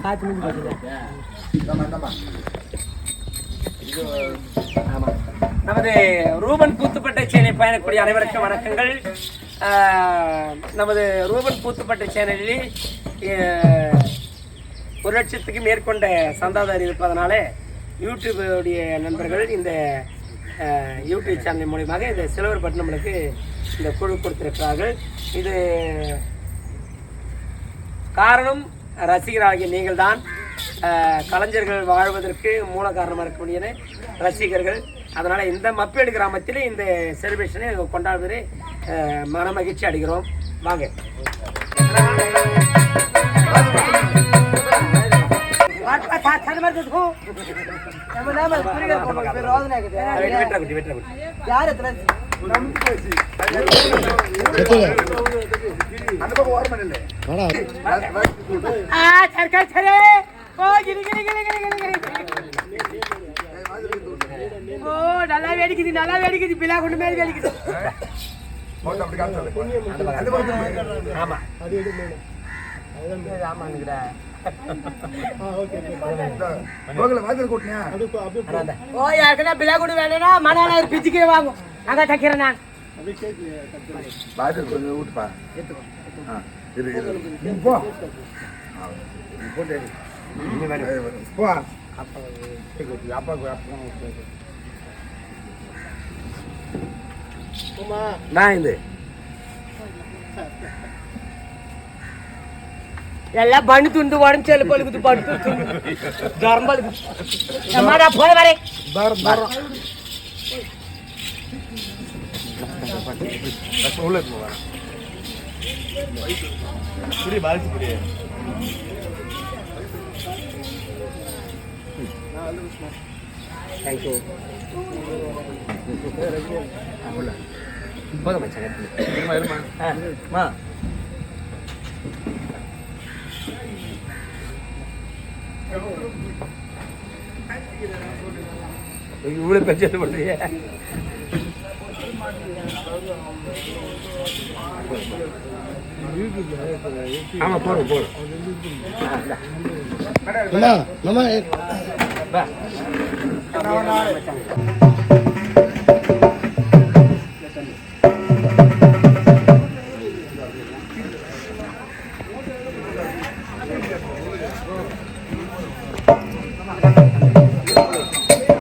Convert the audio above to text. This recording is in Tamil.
காய்ச்சி முடிஞ்சு பார்த்தீங்க. நமது ரூபன் கூத்துப்பட்டை சேனை பயணக்கூடிய அனைவருக்கும் வணக்கங்கள். நமது ரூபன் கூத்துப்பட்டை சேனலில் 1 லட்சத்துக்கு மேற்கொண்ட சந்தாதாரி இருப்பதனால யூடியூபுடைய நண்பர்கள் இந்த யூடியூப் சேனல் மூலியமாக இந்த சில்வர் பட்டணங்களுக்கு இந்த குழு கொடுத்திருக்கிறார்கள். இது காரணம் ரசிகராகிய நீங்கள் தான். கலைஞர்கள் வாழ்வதற்கு மூல காரணமாக இருக்கக்கூடிய ரசிகர்கள். அதனால் இந்த மப்பேடு கிராமத்தில் இந்த செலிப்ரேஷனை கொண்டாடுவதை மன மகிழ்ச்சி அடைகிறோம். வாங்க. நல்லா வேடிக்குது, நல்லா வேடிக்குது, பிள்ளை கொண்டு மேல் வேடிக்குது. ஆமா பிள்ளை கொண்டு வேணும்னா மன பிச்சுக்கே வாங்கும். அங்க தைக்கிறேன் நான். எல்லாம் பண்ணு துண்டு உடம்பு செல்லு பழுக்குது, படுத்து ஜரம் பழுக்குது. போய் வரேன். தேங்க்யூ. போதும் இவ்வளவு பிரச்சனை பண்றீங்க. ஆமா போறோம் போறோம்.